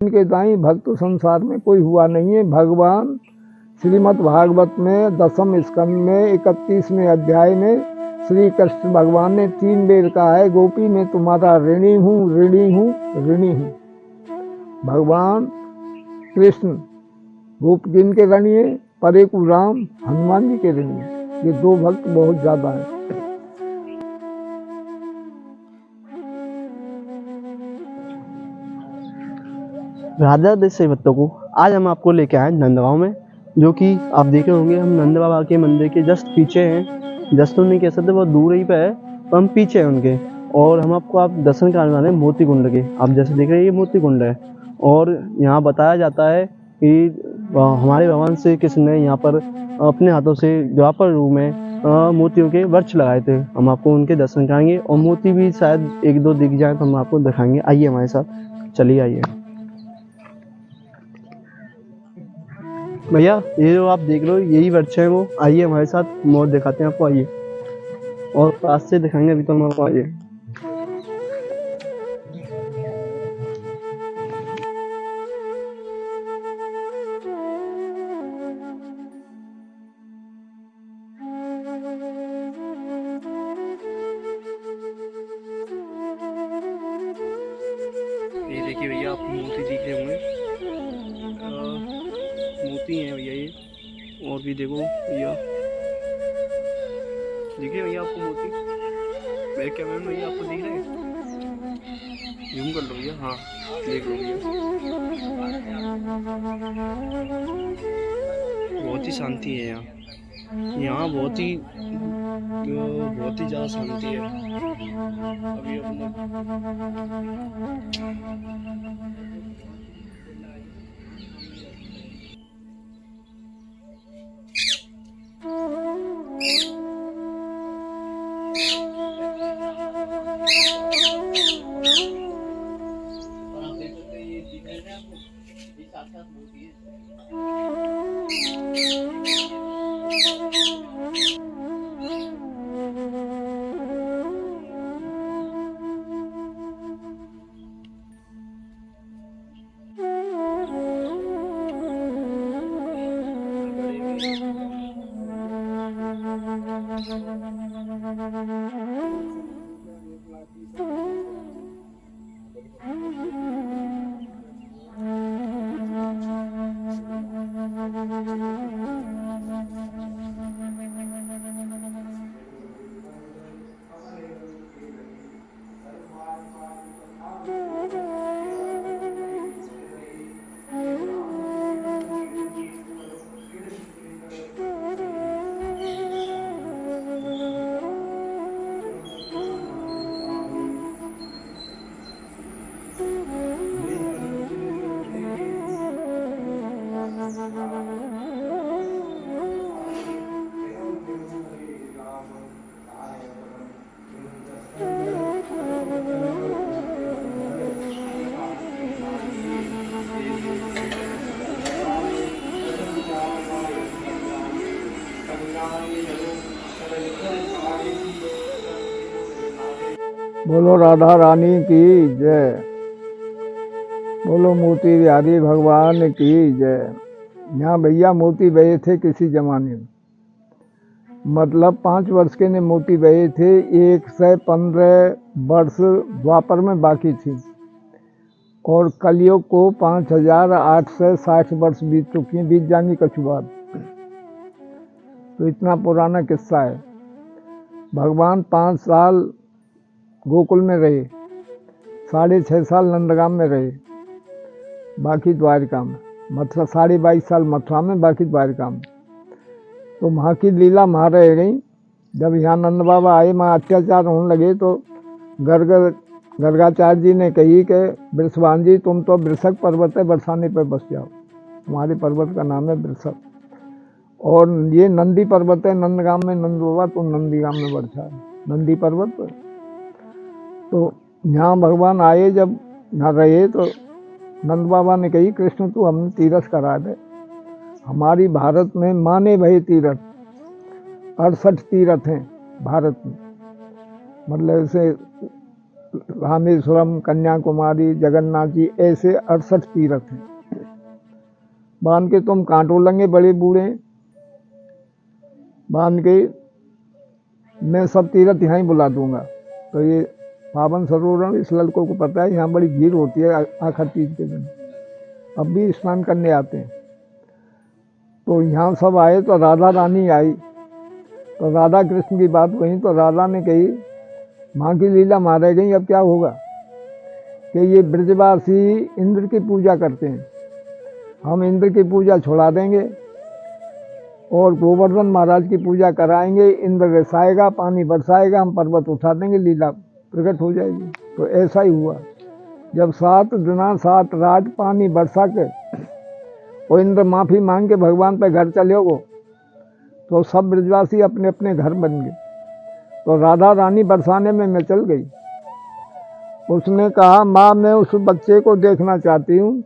इनके दाई भक्त संसार में कोई हुआ नहीं है। भगवान श्रीमद् भागवत में 10वें स्कंद में 31वें अध्याय में श्री कृष्ण भगवान ने 3 बेर कहा है, गोपी में तुम्हारा ऋणी हूँ, ऋणी हूँ, ऋणी हूँ। भगवान कृष्ण गोप जिनके ऋणी है, परेकु राम हनुमान जी के ऋणी है। ये 2 भक्त बहुत ज्यादा है। राधा देश भक्तों को आज हम आपको लेके आए नंदगांव में, जो कि आप देख रहे होंगे हम नंद बाबा के मंदिर के जस्ट पीछे हैं। जस्ट तो नहीं कह सकते, बहुत दूर ही पे है, पर हम पीछे हैं उनके। और हम आपको आप दर्शन कराने वाले हैं मोती कुंड के। आप जैसे देख रहे हैं ये मोती कुंड है, और यहाँ बताया जाता है कि हमारे भगवान श्री कृष्ण ने यहाँ पर अपने हाथों से द्वापर रूप में मोतियों के वृक्ष लगाए थे। हम आपको उनके दर्शन कराएंगे, और मोती भी शायद 1-2 दिख जाए तो हम आपको दिखाएंगे। आइए हमारे साथ, चलिए आइए भैया। ये जो आप देख रहे हो यही वृक्ष है वो। आइए हमारे साथ, मोर दिखाते हैं आपको, आइए। और पास से दिखाएंगे अभी तो हम आपको, आइए। ये देखिए भैया, आपको मोती दिख रहे होंगे, मोती हैं भैया ये। और भी देखो भैया, दिख रहे भैया आपको मोती? मेरे कैमरे में भैया आपको दिख रहे हैं? जूम कर लो भैया, हाँ देख लो भैया। बहुत ही शांति है यहाँ बहुत ही ज़्यादा शांति है। अभी बोलो राधा रानी की जय, बोलो मोती बिहारी भगवान की जय। यहाँ भैया मोती बहे थे किसी जमाने में, मतलब 5 वर्ष के ने मोती बहे थे। 115 वर्ष द्वापर में बाकी थी, और कलयुग को 5860 वर्ष बीत चुकी हैं, बीत जानी कछु बात। तो इतना पुराना किस्सा है। भगवान 5 साल गोकुल में रहे, 6.5 साल नंदगाम में रहे, बाकी द्वारिका में। मथुरा 22.5 साल मथुरा में, बाकी द्वारिका में। तो वहाँ की लीला वहाँ रह गई। जब यहाँ नंद बाबा आए, वहाँ अत्याचार होने लगे, तो गर्गाचार्य जी ने कही कि वृषभान जी तुम तो वृषक पर्वत है, बरसाने पर बस जाओ, तुम्हारे पर्वत का नाम है वृषक। और ये नंदी पर्वत है नंदगाम में, नंद बाबा तुम नंदीगाम में बरसा है, नंदी पर्वत पर। तो यहाँ भगवान आए, जब यहाँ रहे, तो नंद बाबा ने कही कृष्ण तू हमने तीरथ करा दे। हमारी भारत में माने भये तीरथ 68 तीरथ हैं भारत में। मतलब ऐसे रामेश्वरम, कन्याकुमारी, जगन्नाथ जी, ऐसे 68 तीर्थ हैं। बांध के तुम कांटो लेंगे बड़े बूढ़े, बांध के मैं सब तीर्थ यहाँ ही बुला दूंगा। तो ये पावन सरोवर, इस लड़कों को पता है यहाँ बड़ी भीड़ होती है आखिर तीज के दिन, अब भी स्नान करने आते हैं। तो यहाँ सब आए तो राधा रानी आई, तो राधा कृष्ण की बात वही, तो राधा ने कही माँ की लीला मारे गई, अब क्या होगा कि ये ब्रजवासी इंद्र की पूजा करते हैं, हम इंद्र की पूजा छुड़ा देंगे और गोवर्धन महाराज की पूजा कराएंगे, इंद्र रसाएगा, पानी बरसाएगा, हम पर्वत उठा देंगे, लीला प्रकट हो जाएगी। तो ऐसा ही हुआ, जब 7 दिना 7 रात पानी बरसा के और इंद्र माफ़ी मांग के भगवान पे घर चले हो, तो सब ब्रजवासी अपने अपने घर बन गए। तो राधा रानी बरसाने में मैं चल गई, उसने कहा माँ मैं उस बच्चे को देखना चाहती हूँ,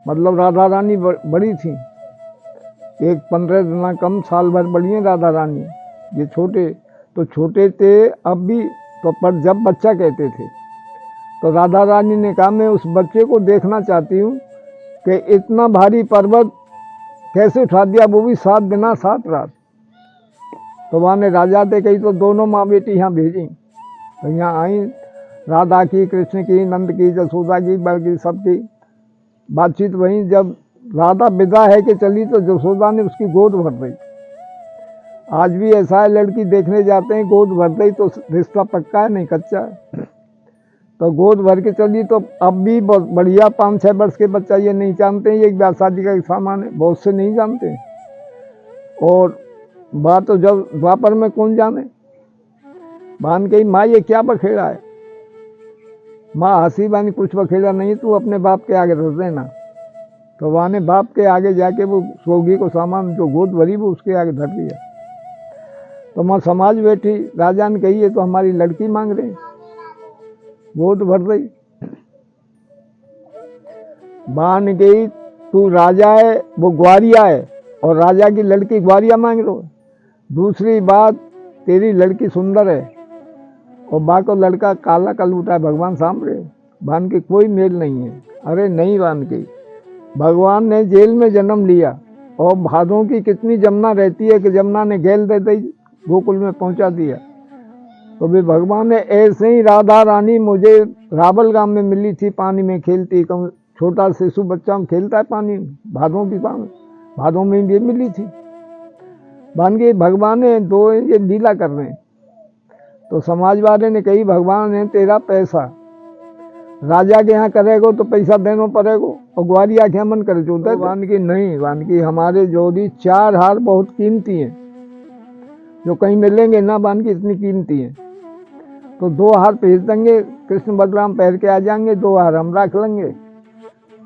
मतलब राधा रानी बड़ी थी, एक 15 दिन कम, साल भर बड़ी है राधा रानी, ये छोटे तो छोटे थे अब भी, तो पर जब बच्चा कहते थे। तो राधा रानी ने कहा मैं उस बच्चे को देखना चाहती हूँ कि इतना भारी पर्वत कैसे उठा दिया, वो भी 7 दिन 7 रात। तो वहाँ ने राजा थे कही, तो दोनों माँ बेटी यहाँ भेजी, तो यहाँ आई, राधा की, कृष्ण की, नंद की, जसोदा की, बल्कि सबकी बातचीत वहीं। जब राधा विदा है कि चली, तो जसोदा ने उसकी गोद भर दी। आज भी ऐसा है, लड़की देखने जाते हैं, गोद भर दी तो रिश्ता पक्का है, नहीं कच्चा है। तो गोद भर के चली, तो अब भी बहुत बढ़िया 5-6 वर्ष के बच्चा ये नहीं जानते हैं ये एक ब्याह शादी का सामान है, बहुत से नहीं जानते हैं। और बात तो जब द्वापर में कौन जाने, मान गई माँ ये क्या बखेड़ा है, माँ हंसी बानी कुछ बखेड़ा नहीं, तू अपने बाप के आगे रख देना। तो वहाँ ने बाप के आगे जाके वो सोगी को सामान जो गोद भरी वो उसके आगे धर लिया। तो माँ समाज बैठी, राजा ने कही ये तो हमारी लड़की मांग रहे, गोद भर रही। मान गई तू राजा है, वो ग्वारिया है, और राजा की लड़की ग्वारिया मांग लो। दूसरी बात तेरी लड़की सुंदर है और बा को लड़का काला कलूटा है, भगवान सामने बान के कोई मेल नहीं है। अरे नहीं बान के, भगवान ने जेल में जन्म लिया और भादों की कितनी जमुना रहती है कि जमुना ने गैल दे दी, गोकुल में पहुंचा दिया। तो भी भगवान ने ऐसे ही राधा रानी मुझे रावल गांव में मिली थी, पानी में खेलती, छोटा शिशु बच्चा में खेलता है पानी में, भादों की पानी, भादों में ये मिली थी। बन गई भगवान ने दो ये लीला कर रहे हैं। तो समाज वाले ने कही भगवान ने तेरा पैसा राजा के यहाँ करेगो तो पैसा देना पड़ेगो, और ग्वालिया के यहाँ मन करे जो भगवान की नहीं, भगवान की हमारे जोड़ी 4 हार बहुत कीमती हैं, जो कहीं मिलेंगे ना, बान की इतनी कीमती है। तो 2 हार भेज देंगे, कृष्ण बलराम पहन के आ जाएंगे, 2 हार हम रख लेंगे,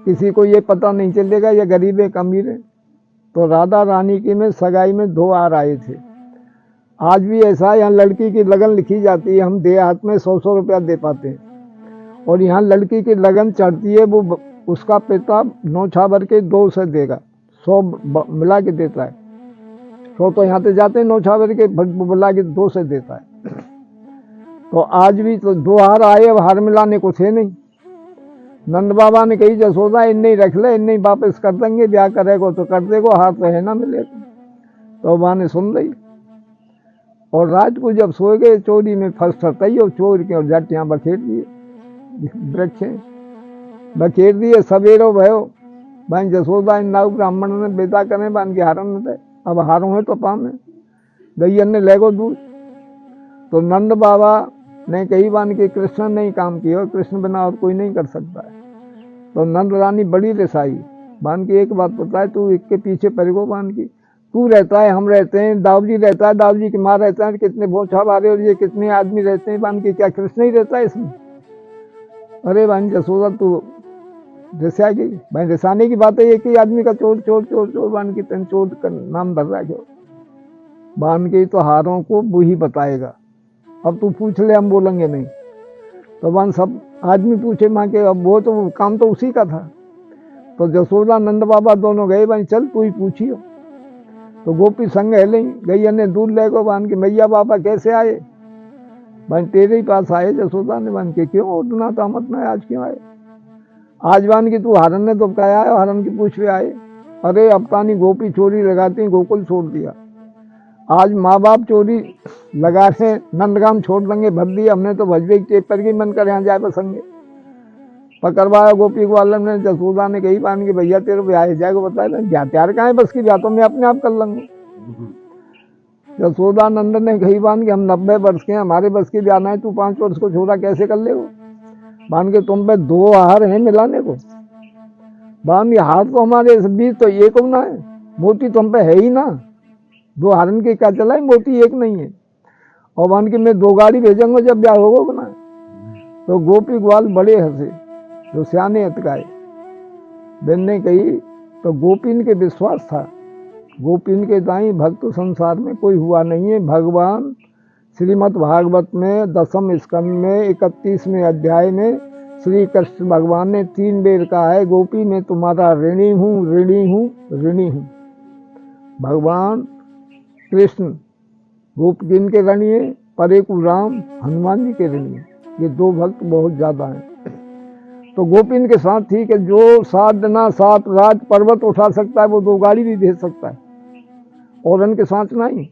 किसी को ये पता नहीं चलेगा ये गरीब है अमीर है। तो राधा रानी की में सगाई में 2 हार आए थे। आज भी ऐसा है, यहाँ लड़की की लगन लिखी जाती है, हम देहात में 100-100 रुपया दे पाते हैं, और यहाँ लड़की की लगन चढ़ती है, वो उसका पिता नौछावर के 2 से देगा, 100 मिला के देता है, 100 तो यहाँ से जाते हैं नौछावर के, मिला के 2 से देता है। तो आज भी तो 2 हार आए, अब हार मिलाने कुछ है नहीं। नंद बाबा ने कही जसोदा इन्ने ही रख ले, इन्ने ही वापस कर देंगे, ब्याह करेगो तो कर देगो, हार तो है ना मिलेगा। तो वहाँ ने सुन ली, और रात को जब सो गए चोरी में फंस थी, और चोर के और जट यहाँ बखेर दिए, वृक्ष बखेर दिए। सवेरो भयो भाई जसोदा इन नाव ब्राह्मण ने बेटा करें बान के हारन थे, अब हारों है तो पाम है, गैयन ने लेगो दूध। तो नंद बाबा ने कही बान के कृष्ण ने ही काम किया, और कृष्ण बिना और कोई नहीं कर सकता है। तो नंद रानी बड़ी रसाई बान की, एक बात पता है, तू इसके पीछे पड़ेगो बान की, तू रहता है, हम रहते हैं, दाऊजी रहता है, दाऊजी की माँ रहता है, कितने भोछा बारे और ये कितने आदमी रहते हैं बान की, क्या कृष्ण ही रहता है इसमें? अरे बान जसोदा तू रिसा गई भाई, रिसाने की बात है, एक ही आदमी का चोर चोर चोर चोर बान की तेन चोर का नाम धर रहा क्यों बान की? तो हारों को वो ही बताएगा, अब तू पूछ ले, हम बोलेंगे नहीं। तो बान सब आदमी पूछे माँ के, अब वो तो काम तो उसी का था। तो जसोदा नंद बाबा दोनों गए, बान चल तू ही पूछियो। तो गोपी संग है नहीं गई, ने दूध ले गो बान की, मैया बाबा कैसे आए? बन तेरे ही पास आए जसोदा ने बन के, क्यों उतना तामत ना आज क्यों आए? आज बान की तू हरण ने तो कहा है, हरण की पूछ पे आए। अरे अब तानी गोपी चोरी लगाती गोकुल छोड़ दिया, आज माँ बाप चोरी लगा रहे नंदगाम छोड़ देंगे भर दिया हमने तो भजबे चेप पर मन कर यहाँ जाए बसंगे। पकड़वाया गोपी ग्वालन ने, जसोदा ने कही बान के भैया तेरे ब्याह जाएगा बताया क्या त्यार कहाँ है बस की ब्याह तो मैं अपने आप कर लूंगा। जसोदा नंदन ने कही बान के हम 90 वर्ष के हैं, हमारे बस की ब्याह है, तू 5 वर्ष को छोड़ा कैसे कर ले? बान के तुम पे 2 हार हैं मिलाने को, बान के हार तो हमारे बीच तो एक होना है, मोती तुम पे है ही ना, 2 हारन के क्या चला है, मोती एक नहीं है। और बान के मैं 2 गाड़ी भेजूंगा जब ब्याह होगा ना। तो गोपी ग्वाल बड़े हंसे, तो सियाने अतकाए। बेन ने कही तो गोपीन के विश्वास था, गोपीन के दाई भक्त संसार में कोई हुआ नहीं है। भगवान श्रीमद् भागवत में 10वें स्कंद में 31वें अध्याय में श्री कृष्ण भगवान ने 3 बेर कहा है, गोपी मैं तुम्हारा ऋणी हूँ, ऋणी हूँ, ऋणी हूँ। भगवान कृष्ण गोपीन के ऋणी है, पर एक राम हनुमान जी के ऋणी है। ये 2 भक्त बहुत ज्यादा हैं। तो गोपीन के साथ थी कि जो 7 दिना 7 रात पर्वत उठा सकता है वो 2 गाड़ी भी भेज सकता है, और उनके साथ नहीं।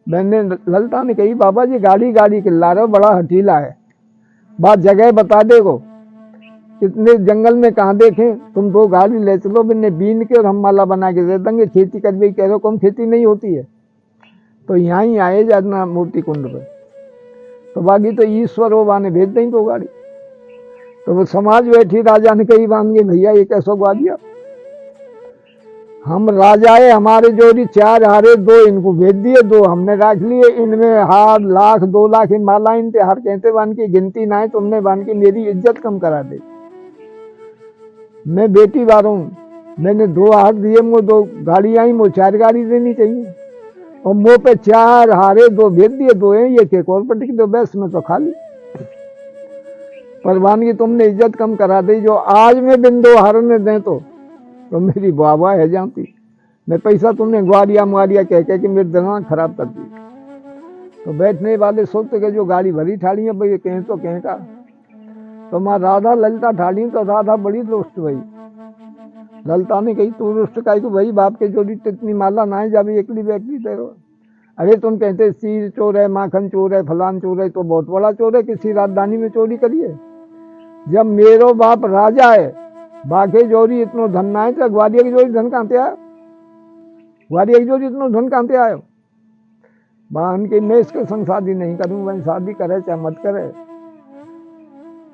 मैंने ललिता ने कही बाबा जी गाड़ी गाड़ी चिल्ला रहे हो, बड़ा हठीला है, बात जगह बता देगो, इतने जंगल में कहाँ देखें, तुम 2 गाड़ी ले चलो, मैंने बीन के और हम माला बना के दे देंगे, खेती कर भी कह रहे हो कम खेती नहीं होती है। तो यहाँ ही आए जाना मूर्ति कुंड पर, तो बाकी तो ईश्वर हो बाने भेज दें 2 गाड़ी। तो वो समाज बैठी, राजा ने कही बांध के भैया ये कैसो गा दिया, हम राजाए हमारे जोड़ी 4 हारे 2 इनको भेज दिए, 2 हमने रख लिए, इनमें हार 1,00,000 2,00,000 माला इनते हार कहते बान की गिनती ना है, तुमने बान की मेरी इज्जत कम करा दे। मैं बेटी बार हूँ, मैंने 2 हार दिए, मुझे 2 गाड़ी आई, मुझे 4 गाड़ी देनी चाहिए, और मुँह पे 4 हारे 2 भेज दिए, 2 हैं ये के और पटिक दो बस में तो खाली। पर बान की तुमने इज्जत कम करा दी, जो आज में बिन 2 हार ने दें तो मेरी बाबा है जाती, मैं पैसा तुमने ग्वारिया मुआरिया कह के मेरे दिमाग खराब कर दी। तो बैठने वाले सोचते कि जो गाड़ी भरी ठाड़ी है भाई कहें तो कहें का, तो माँ राधा ललिता ठाड़ी, तो राधा बड़ी रुष्ट भाई। ललिता ने कही तू रुष्ट का तो भाई बाप के जोड़ी इतनी माला ना है, जब एकली व्यक्ति तेरो। अरे तुम कहते चीज चोर है, माखन चोर है, फलान चोर है, तो बहुत बड़ा चोर है, किसी राजधानी में चोरी करिए। जब मेरो बाप राजा है, बाकी जोड़ी इतनो धन ना है, तो ग्वालियर की जोड़ी धन कहाँ से आयो, ग्वालियर की जोड़ी इतनो धन कहाँ से आयो। बहन की मैं इसके संग शादी नहीं करूँ, वही शादी करे चाहे मत करे।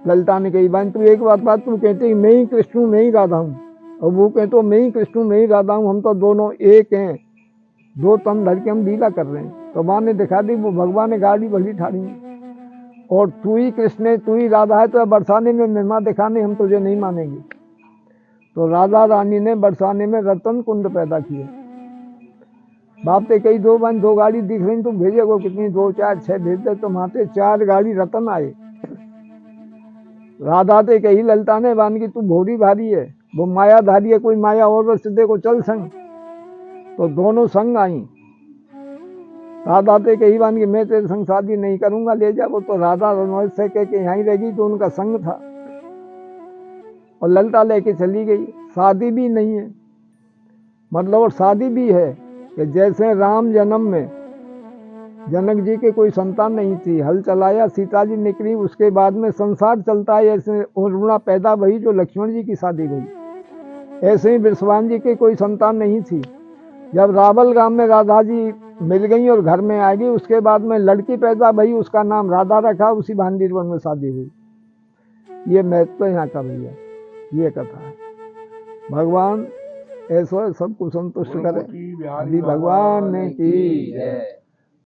ललिता ने कही बहन तू एक बात तू कहते मैं ही कृष्ण हूँ मैं ही राधा हूँ, और वो कहते मैं ही कृष्ण हूँ मैं ही राधा हूँ, हम तो दोनों एक हैं, 2 तन धर के हम लीला कर रहे हैं। तो माँ ने दिखा दी वो भगवान ने गाड़ी भली ठाड़ी है, और तू ही कृष्ण है तू ही राधा है, तो बरसाने में महिमा दिखाने हम तुझे नहीं मानेंगे। तो राधा रानी ने बरसाने में रतन कुंड पैदा किए। बाप ने कही 2 बन 2 गाड़ी दिख रही तुम भेजेगो कितनी, 2 4 6 भेज दे, तो वहां 4 गाड़ी रतन आए। राधा ते कही ललिता ने बान की तू भोरी भारी है, वो मायाधारी है, कोई माया और बस देखो चल संग। तो दोनों संग आई। राधा ते कही बान की मैं तेरे संग शादी नहीं करूंगा, ले जा। वो तो राधा रनौज से कह के यहीं रहेगी, तो उनका संग था, और ललिता लेके चली गई। शादी भी नहीं है, मतलब और शादी भी है कि जैसे राम जन्म में जनक जी के कोई संतान नहीं थी, हल चलाया सीता जी निकली, उसके बाद में संसार चलता है, ऐसे उर्मिला पैदा भई जो लक्ष्मण जी की शादी हुई। ऐसे ही विश्वान जी के कोई संतान नहीं थी, जब रावल गांव में राधा जी मिल गई और घर में आ गई, उसके बाद में लड़की पैदा भई, उसका नाम राधा रखा, उसी भांडीरवन में शादी हुई। ये महत्व तो यहाँ का भैया, ये कथा है। भगवान ऐसा सबको संतुष्ट करे, भगवान ने की जय।